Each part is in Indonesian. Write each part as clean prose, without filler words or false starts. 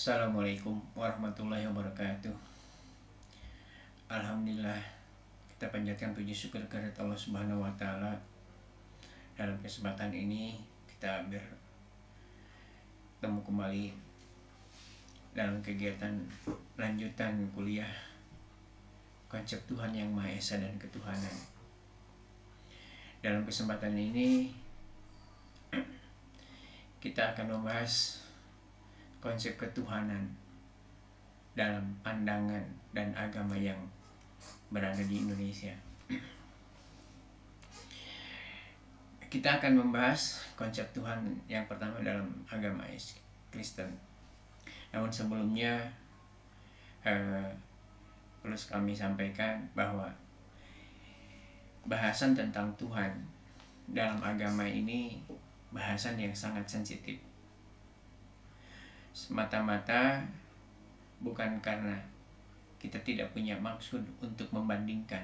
Assalamualaikum warahmatullahi wabarakatuh. Alhamdulillah, kita panjatkan puji syukur kepada Allah Subhanahu wa taala. Dalam kesempatan ini kita bertemu kembali dalam kegiatan lanjutan kuliah konsep Tuhan yang Maha Esa dan Ketuhanan. Dalam kesempatan ini kita akan membahas konsep ketuhanan dalam pandangan dan agama yang berada di Indonesia. Kita akan membahas konsep Tuhan yang pertama dalam agama Kristen. Namun sebelumnya perlu kami sampaikan bahwa bahasan tentang Tuhan dalam agama ini bahasan yang sangat sensitif. Semata-mata bukan karena kita tidak punya maksud untuk membandingkan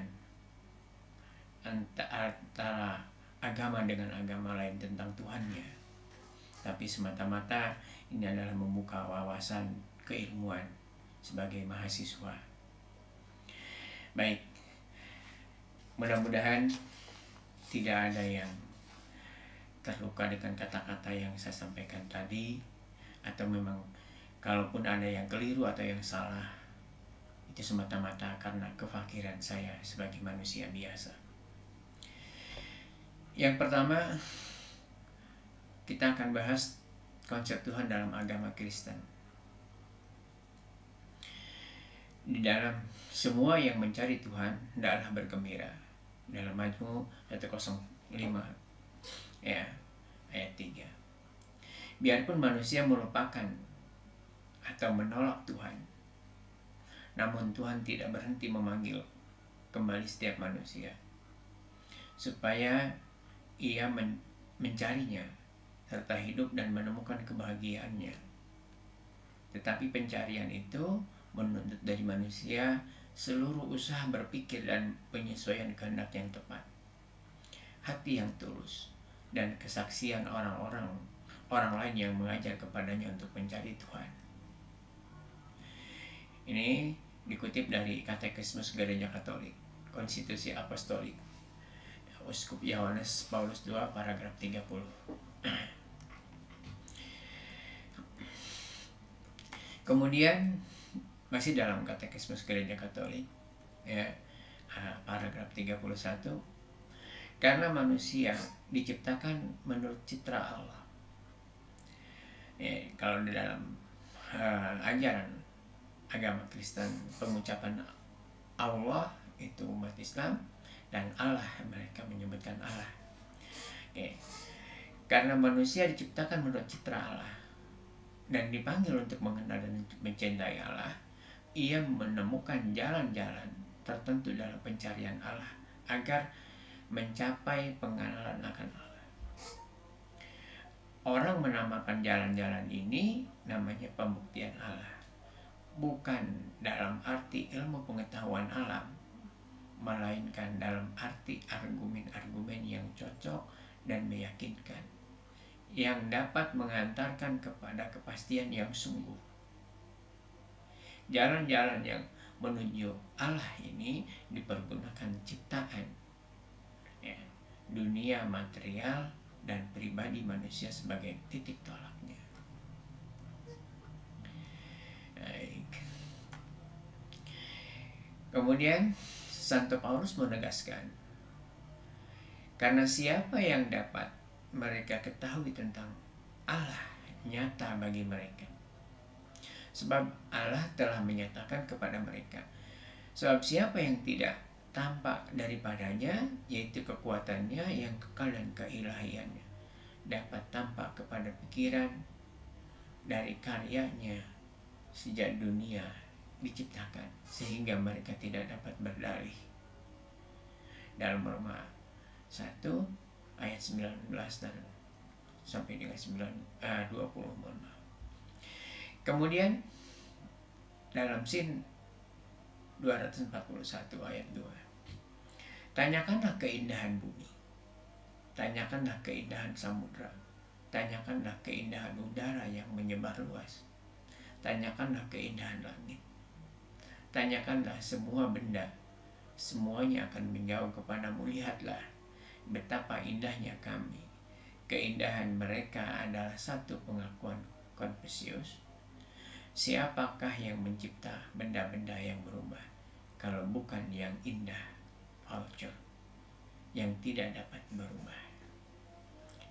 antara agama dengan agama lain tentang Tuhannya, tapi semata-mata ini adalah membuka wawasan keilmuan sebagai mahasiswa. Baik, mudah-mudahan tidak ada yang terluka dengan kata-kata yang saya sampaikan tadi, atau memang kalaupun ada yang keliru atau yang salah, itu semata-mata karena kefakiran saya sebagai manusia biasa. Yang pertama, kita akan bahas konsep Tuhan dalam agama Kristen. Di dalam semua yang mencari Tuhan hendaklah bergembira. Dalam Mazmur 105 ya, ayat 3. Biarpun manusia melupakan atau menolak Tuhan, namun Tuhan tidak berhenti memanggil kembali setiap manusia supaya ia mencarinya serta hidup dan menemukan kebahagiaannya. Tetapi pencarian itu menuntut dari manusia seluruh usaha berpikir dan penyesuaian kehendak yang tepat, hati yang tulus, dan kesaksian orang lain yang mengajar kepadanya untuk mencari Tuhan. Ini dikutip dari Katekismus Gereja Katolik, Konstitusi Apostolik, Uskup Yohanes Paulus II, paragraf 30. Kemudian masih dalam Katekismus Gereja Katolik, ya, paragraf 31, karena manusia diciptakan menurut citra Allah. Kalau di dalam ajaran agama Kristen, pengucapan Allah itu umat Islam, dan Allah mereka menyebutkan Allah. Karena manusia diciptakan menurut citra Allah dan dipanggil untuk mengenal dan untuk mencintai Allah, ia menemukan jalan-jalan tertentu dalam pencarian Allah agar mencapai pengenalan akan Allah. Orang menamakan jalan-jalan ini namanya pembuktian Allah, bukan dalam arti ilmu pengetahuan alam, melainkan dalam arti argumen-argumen yang cocok dan meyakinkan, yang dapat mengantarkan kepada kepastian yang sungguh. Jalan-jalan yang menuju Allah ini dipergunakan ciptaan, ya, dunia material dan pribadi manusia sebagai titik tolaknya. Baik. Kemudian Santo Paulus menegaskan, karena siapa yang dapat mereka ketahui tentang Allah nyata bagi mereka, sebab Allah telah menyatakan kepada mereka. Sebab siapa yang tidak tampak daripadanya, yaitu kekuatannya yang kekal dan keilahiannya, dapat tampak kepada pikiran dari karyanya sejak dunia diciptakan, sehingga mereka tidak dapat berdalih. Dalam Roma 1 ayat 19 dan sampai dengan 20. Kemudian dalam Sin 241 ayat 2, tanyakanlah keindahan bumi, tanyakanlah keindahan samudra, tanyakanlah keindahan udara yang menyebar luas, tanyakanlah keindahan langit. Tanyakanlah semua benda, semuanya akan menjawab kepadamu, lihatlah betapa indahnya kami. Keindahan mereka adalah satu pengakuan Konfusius. Siapakah yang mencipta benda-benda yang berubah kalau bukan yang indah, culture, yang tidak dapat berubah.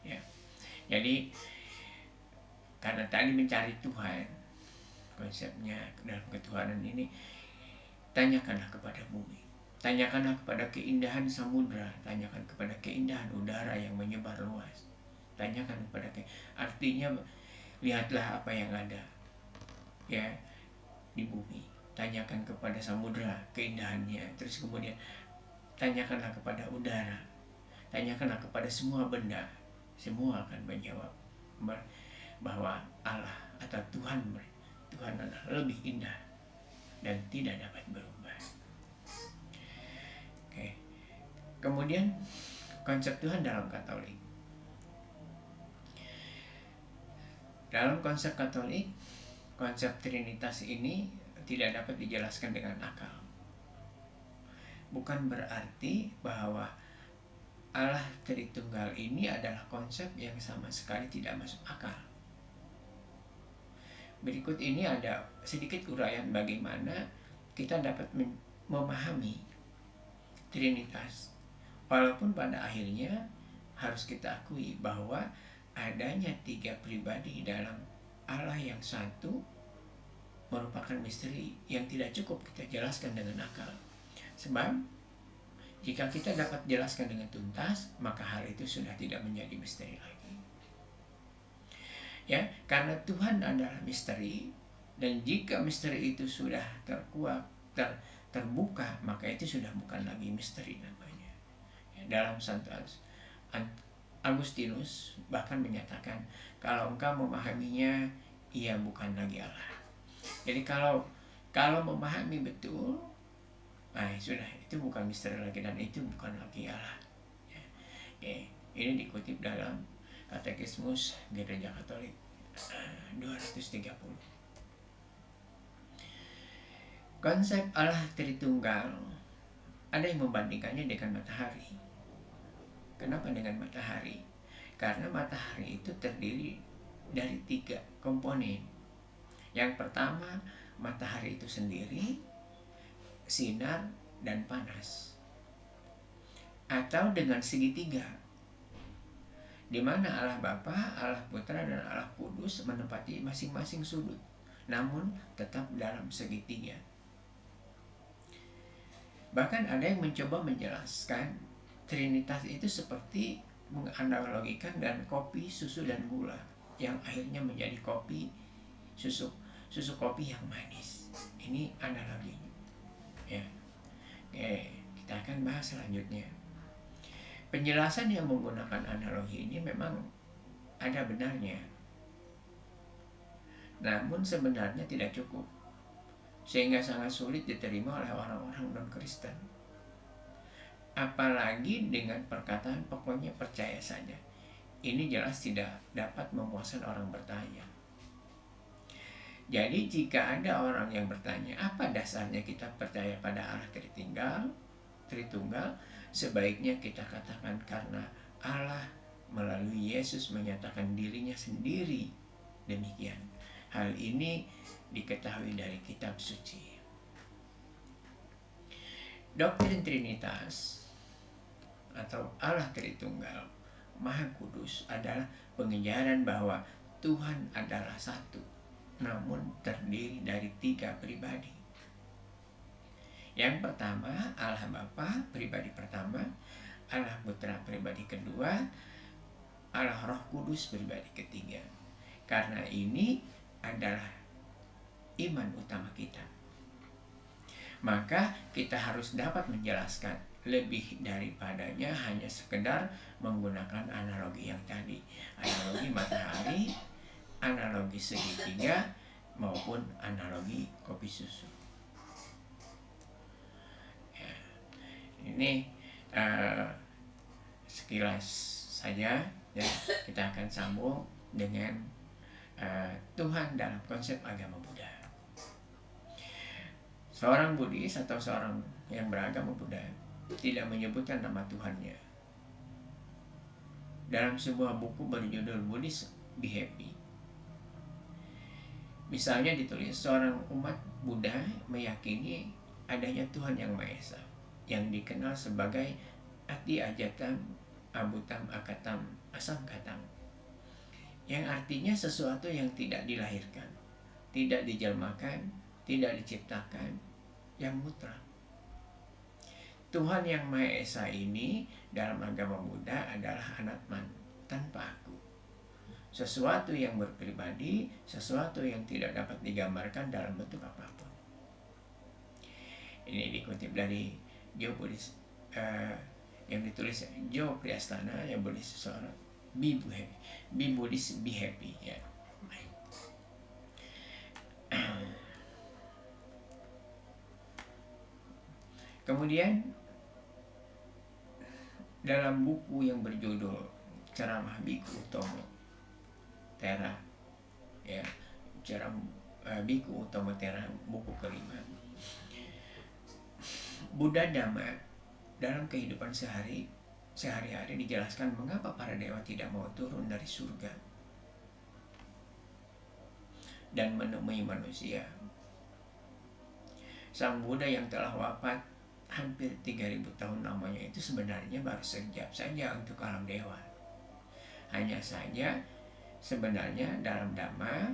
Ya. Jadi karena tadi mencari Tuhan, konsepnya dalam ketuhanan ini, tanyakanlah kepada bumi, tanyakanlah kepada keindahan samudra, tanyakan kepada keindahan udara yang menyebar luas, tanyakan kepada artinya lihatlah apa yang ada ya di bumi, tanyakan kepada samudra keindahannya, terus kemudian tanyakanlah kepada udara, tanyakanlah kepada semua benda, semua akan menjawab bahwa Allah atau Tuhan adalah lebih indah dan tidak dapat berubah. Oke. Kemudian konsep Tuhan dalam Katolik. Dalam konsep Katolik, konsep Trinitas ini tidak dapat dijelaskan dengan akal. Bukan berarti bahwa Allah Tritunggal ini adalah konsep yang sama sekali tidak masuk akal. Berikut ini ada sedikit uraian bagaimana kita dapat memahami Trinitas. Walaupun pada akhirnya harus kita akui bahwa adanya 3 pribadi dalam Allah yang satu merupakan misteri yang tidak cukup kita jelaskan dengan akal. Sebab jika kita dapat jelaskan dengan tuntas, maka hal itu sudah tidak menjadi misteri lagi. Ya, karena Tuhan adalah misteri, dan jika misteri itu sudah terbuka, maka itu sudah bukan lagi misteri namanya. Ya, dalam Santo Agustinus bahkan menyatakan, kalau engkau memahaminya, ia bukan lagi Allah. Jadi kalau memahami betul, nah sudah, itu bukan misteri lagi dan itu bukan lagi Allah. Ya. Oke, ini dikutip dalam Katekismus Gereja Katolik 230. Konsep Allah Tritunggal ada yang membandingkannya dengan matahari. Kenapa dengan matahari? Karena matahari itu terdiri dari 3 komponen. Yang pertama, matahari itu sendiri, sinar, dan panas. Atau dengan segitiga, di mana Allah Bapa, Allah Putra, dan Allah Kudus menempati masing-masing sudut, namun tetap dalam segitiga. Bahkan ada yang mencoba menjelaskan Trinitas itu seperti menganalogikan dengan kopi, susu, dan gula, yang akhirnya menjadi kopi, susu kopi yang manis. Ini analoginya. Ya. Oke, kita akan bahas selanjutnya. Penjelasan yang menggunakan analogi ini memang ada benarnya, namun sebenarnya tidak cukup, sehingga sangat sulit diterima oleh orang-orang non-Kristen. Apalagi dengan perkataan pokoknya percaya saja. Ini jelas tidak dapat memuaskan orang bertanya. Jadi jika ada orang yang bertanya, apa dasarnya kita percaya pada Allah Tritunggal, sebaiknya kita katakan karena Allah melalui Yesus menyatakan dirinya sendiri demikian. Hal ini diketahui dari kitab suci. Doktrin Trinitas atau Allah Tritunggal Maha Kudus adalah pengejaran bahwa Tuhan adalah satu, namun terdiri dari 3 pribadi. Yang pertama, Allah Bapa pribadi pertama, Allah Putra pribadi kedua, Allah Roh Kudus pribadi ketiga. Karena ini adalah iman utama kita, maka kita harus dapat menjelaskan lebih daripadanya hanya sekedar menggunakan analogi yang tadi, analogi matahari, analogi segitiga, maupun analogi kopi susu. Ya, ini sekilas saja ya. Kita akan sambung dengan Tuhan dalam konsep agama Buddha. Seorang Buddhis atau seorang yang beragama Buddha tidak menyebutkan nama Tuhannya. Dalam sebuah buku berjudul Buddhist Be Happy, misalnya ditulis seorang umat Buddha meyakini adanya Tuhan yang Maha Esa, yang dikenal sebagai Ati Ajatam Abutam Akatam Asangkatam, yang artinya sesuatu yang tidak dilahirkan, tidak dijelmakan, tidak diciptakan, yang mutlak. Tuhan yang Maha Esa ini dalam agama Buddha adalah Anatman, tanpa aku. Sesuatu yang berpribadi, sesuatu yang tidak dapat digambarkan dalam bentuk apapun. Ini dikutip dari Joe Buddhist, yang ditulis Joe Priastana, yang Buddhist seorang Be Buddhist Be Happy, ya. Kemudian dalam buku yang berjudul Ceramah Biku Utomo Tera, ya, Biku Utomo Tera, buku kelima, Buddha Dhamma dalam kehidupan sehari-hari dijelaskan mengapa para dewa tidak mau turun dari surga dan menemui manusia. Sang Buddha yang telah wafat hampir 3000 tahun lamanya itu sebenarnya baru sekejap saja untuk alam dewa. Hanya saja sebenarnya dalam Dhamma,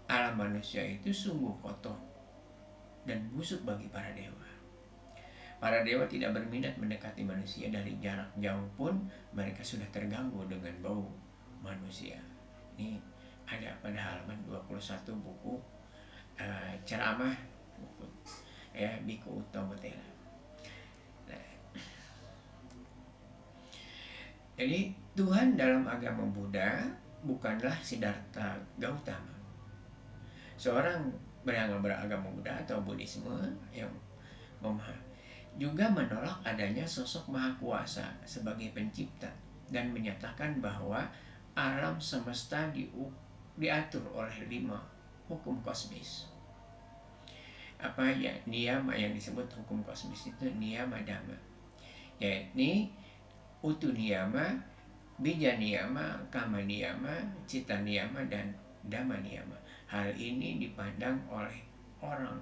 alam manusia itu sungguh kotor dan busuk bagi para dewa. Para dewa tidak berminat mendekati manusia, dari jarak jauh pun mereka sudah terganggu dengan bau manusia. Ini ada pada halaman 21 buku ceramah buku, ya, Biku Utomo Tera. Nah, jadi Tuhan dalam agama Buddha bukanlah Siddhartha Gautama, seorang beragama Buddha atau Buddhisme yang juga menolak adanya sosok Maha Kuasa sebagai pencipta dan menyatakan bahwa alam semesta diatur oleh 5 hukum kosmis. Apa ya, niyama yang disebut hukum kosmis itu niyama dhamma, yaitu utu niyama, bija niyama, kama niyama, cita niyama, dan dhamma niyama. Hal ini dipandang oleh orang,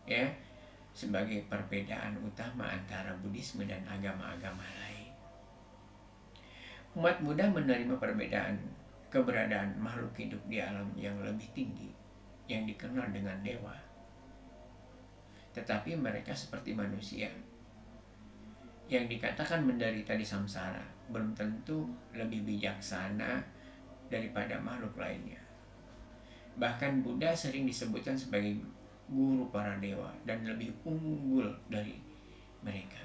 ya, sebagai perbedaan utama antara Buddhisme dan agama-agama lain. Umat Buddha menerima keberadaan makhluk hidup di alam yang lebih tinggi, yang dikenal dengan dewa. Tetapi mereka seperti manusia yang dikatakan menderita di samsara, belum tentu lebih bijaksana daripada makhluk lainnya. Bahkan Buddha sering disebutkan sebagai guru para dewa dan lebih unggul dari mereka.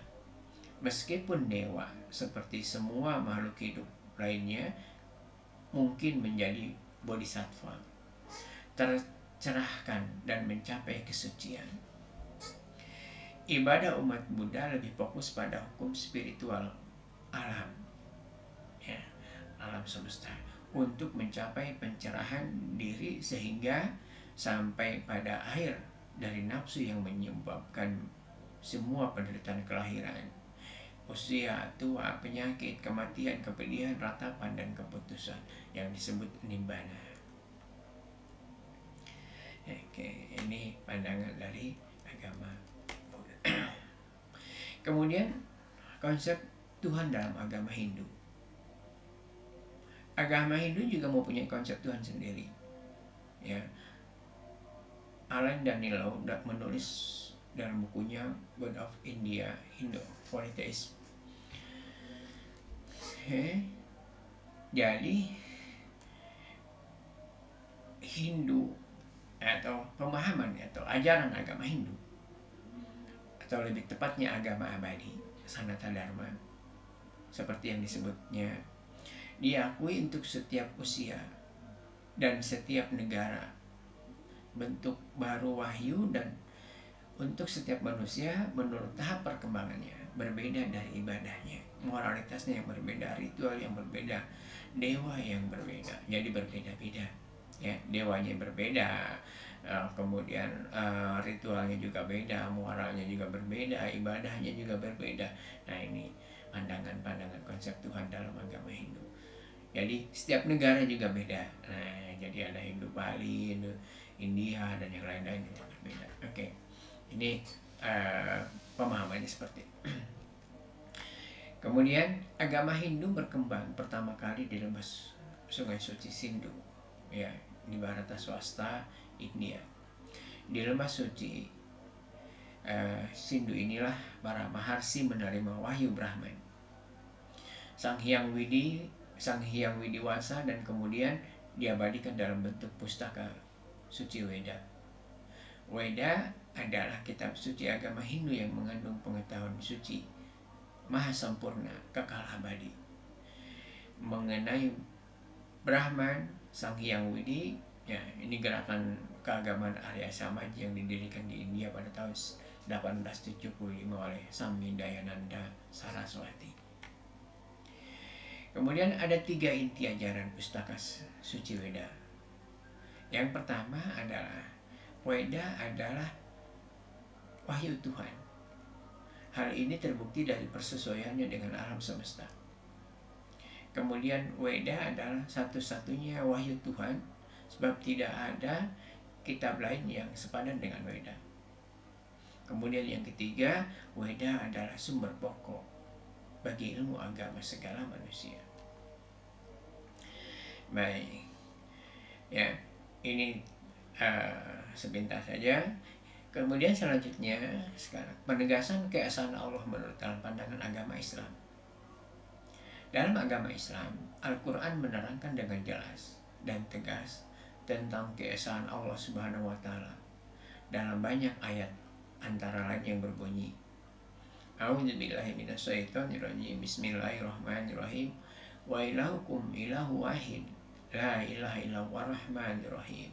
Meskipun dewa seperti semua makhluk hidup lainnya mungkin menjadi bodhisattva, tercerahkan dan mencapai kesucian, ibadah umat Buddha lebih fokus pada hukum spiritual alam, ya, alam semesta, untuk mencapai pencerahan diri sehingga sampai pada akhir dari nafsu yang menyebabkan semua penderitaan kelahiran, usia, tua, penyakit, kematian, kepedihan, ratapan, dan keputusan yang disebut nibbana. Oke, ini pandangan dari agama Buddha. Kemudian konsep Tuhan dalam agama Hindu. Agama Hindu juga mempunyai konsep Tuhan sendiri, ya. Alan Danilo menulis dalam bukunya God of India, Hindu Polytheism. Jadi Hindu atau pemahaman atau ajaran agama Hindu, atau lebih tepatnya agama abadi, Sanatana Dharma, seperti yang disebutnya, diakui untuk setiap usia dan setiap negara, bentuk baru wahyu, dan untuk setiap manusia menurut tahap perkembangannya berbeda dari ibadahnya. moralitasnya yang berbeda, ritual yang berbeda, dewa yang berbeda, jadi berbeda-beda ya, dewanya berbeda, kemudian ritualnya juga beda, moralnya juga berbeda, ibadahnya juga berbeda. Nah, ini pandangan-pandangan konsep Tuhan dalam agama Hindu. Jadi setiap negara juga beda. Nah, jadi ada Hindu Bali, Hindu India, dan yang lain-lain itu berbeda. Oke, ini pemahamannya seperti itu. Kemudian agama Hindu berkembang pertama kali di lembah Sungai Suci Sindhu, ya, di Bharata swasta India. Di lembah suci Sindhu inilah para maharsi menerima wahyu Brahman, Sang Hyang Widiwasa, dan kemudian diabadikan dalam bentuk pustaka suci Weda. Weda adalah kitab suci agama Hindu yang mengandung pengetahuan suci maha sempurna, kekal abadi mengenai Brahman, Sang Hyang Widi. Ya, ini gerakan keagamaan Arya Samaj yang didirikan di India pada tahun 1875 oleh Swami Dayananda Saraswati. Kemudian ada 3 inti ajaran pustaka suci Weda. Yang pertama adalah Weda adalah wahyu Tuhan. Hal ini terbukti dari persesuaiannya dengan alam semesta. Kemudian Weda adalah satu-satunya wahyu Tuhan, sebab tidak ada kitab lain yang sepadan dengan Weda. Kemudian yang ketiga, Weda adalah sumber pokok bagi ilmu agama segala manusia. Baik, ya, ini sebentar saja. Kemudian selanjutnya sekarang penegasan keesaan Allah menurut dalam pandangan agama Islam. Dalam agama Islam, Al-Quran menerangkan dengan jelas dan tegas tentang keesaan Allah Subhanahu wa Ta'ala dalam banyak ayat, antara lain yang berbunyi, A'udzubillahi minasyaitonirrajim, Bismillahirrahmanirrahim, wa ilahukum ilahu wahid, la ilaha illallah rahmanir rahim.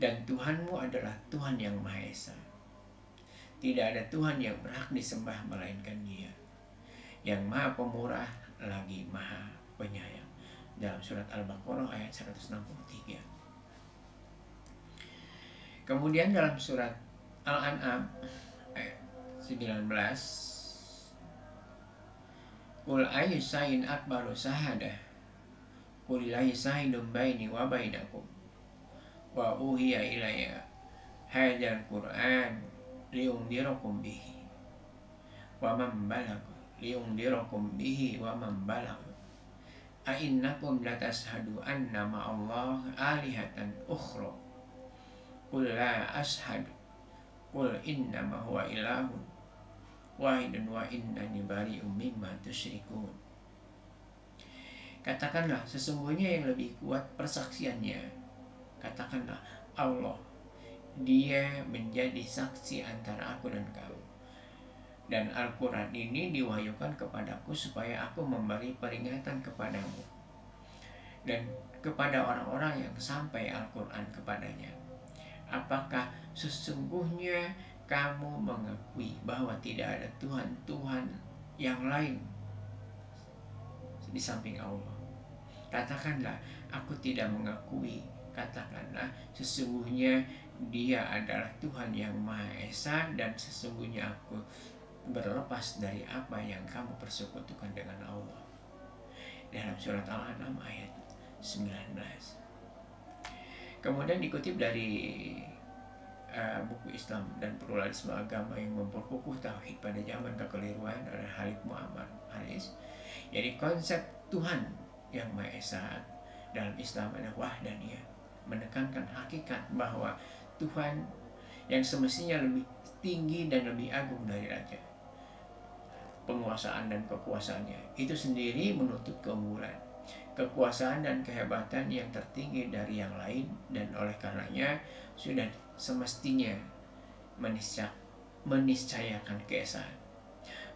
Dan Tuhanmu adalah Tuhan yang Maha Esa. Tidak ada Tuhan yang berhak disembah melainkan Dia, yang Maha Pemurah lagi Maha Penyayang. Dalam surat Al-Baqarah ayat 163. Kemudian dalam surat Al-An'am ayat 19, Qul ayyu syai'in akbaru syahadah, Qulillahi syahidun baini wa bainakum, wa uhiya ilayya hadzal Qur'an liyundirakum bihi wa man balagh, liyundirakum bihi wa man balagh, a innakum latashhadu anna ma'allah alihatan ukhra, qul la ashhadu, qul innama huwa ilahun wahidun wa innani bari'um mimma tusyrikun. Katakanlah, sesungguhnya yang lebih kuat persaksiannya. Katakanlah, Allah, Dia menjadi saksi antara aku dan kamu. Dan Al-Quran ini diwahyukan kepadaku supaya aku memberi peringatan kepadamu dan kepada orang-orang yang sampai Al-Quran kepadanya. Apakah sesungguhnya kamu mengakui bahwa tidak ada Tuhan yang lain di samping Allah? Katakanlah, aku tidak mengakui. Katakanlah, sesungguhnya Dia adalah Tuhan yang Maha Esa, dan sesungguhnya aku berlepas dari apa yang kamu persekutukan dengan Allah. Dalam surat Al-An'am ayat 19. Kemudian dikutip dari buku Islam dan Pluralisme Agama yang memperkukuh tauhid pada zaman kekeliruan oleh Khalid Muhammad Haris. Jadi konsep Tuhan yang Maha Esa dalam Islam adalah wahdaniyah, menekankan hakikat bahwa Tuhan yang semestinya lebih tinggi dan lebih agung dari raja, penguasaan dan kekuasaannya itu sendiri menuntut keunggulan, kekuasaan dan kehebatan yang tertinggi dari yang lain, dan oleh karenanya sudah semestinya meniscayakan keesaan.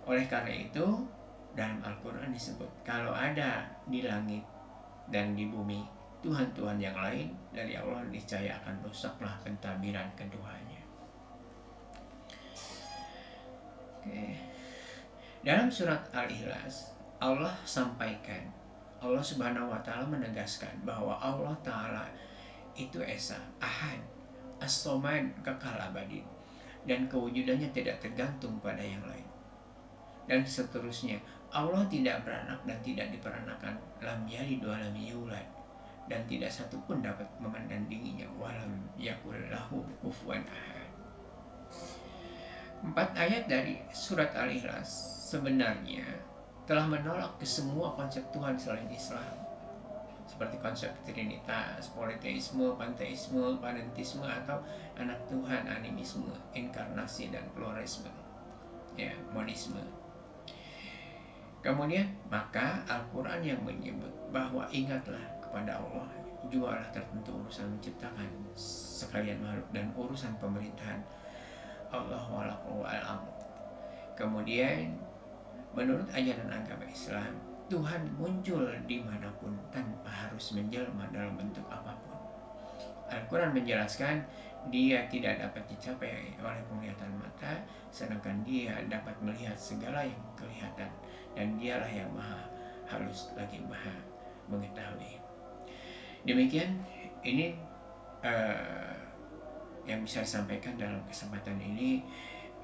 Oleh karena itu dalam Al-Quran disebut, kalau ada di langit dan di bumi Tuhan-Tuhan yang lain dari Allah, niscaya akan rusaklah pentadbiran keduanya. Oke. Dalam surat Al-Ikhlas, Allah sampaikan, Allah Subhanahu wa Ta'ala menegaskan bahwa Allah Ta'ala itu Esa, Ahad, As-Somad, kekal abadi, dan kewujudannya tidak tergantung pada yang lain. Dan seterusnya, Allah tidak beranak dan tidak diperanakan, lam yalid wa lam yulad, dan tidak satu pun dapat memandandinginya, walam yakul lahu kufuwan ahad. 4 ayat dari surat Al-Ikhlas sebenarnya telah menolak ke semua konsep Tuhan selain Islam, seperti konsep trinitas, politeisme, panteisme, panentisme, atau anak Tuhan, animisme, inkarnasi, dan pluralisme, ya, monisme. Kemudian maka Al-Quran yang menyebut bahwa ingatlah kepada Allah jugalah tertentu urusan menciptakan sekalian makhluk dan urusan pemerintahan. Allahu a'lam. Kemudian menurut ajaran agama Islam, Tuhan muncul dimanapun tanpa harus menjelma dalam bentuk apapun. Al-Quran menjelaskan dia tidak dapat dicapai oleh penglihatan mata, sedangkan dia dapat melihat segala yang kelihatan, dan dialah yang maha halus lagi maha mengetahui. Demikian ini yang bisa saya sampaikan dalam kesempatan ini.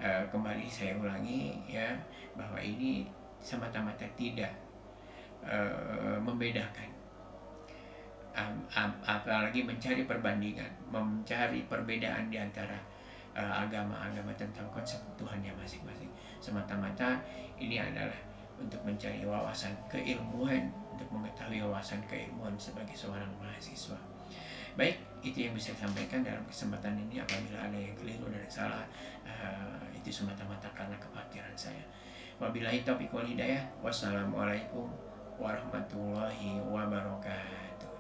Kembali saya ulangi ya, bahwa ini semata-mata tidak membedakan, apalagi mencari perbandingan, mencari perbedaan di antara agama-agama tentang konsep Tuhannya masing-masing. Semata-mata ini adalah untuk mencari wawasan keilmuan, untuk mengetahui wawasan keilmuan sebagai seorang mahasiswa. Baik, itu yang bisa saya sampaikan dalam kesempatan ini. Apabila ada yang keliru dan salah, itu semata-mata karena kekhawatiran saya. Wabillahi taufiq wal hidayah. Wassalamualaikum warahmatullahi wabarakatuh.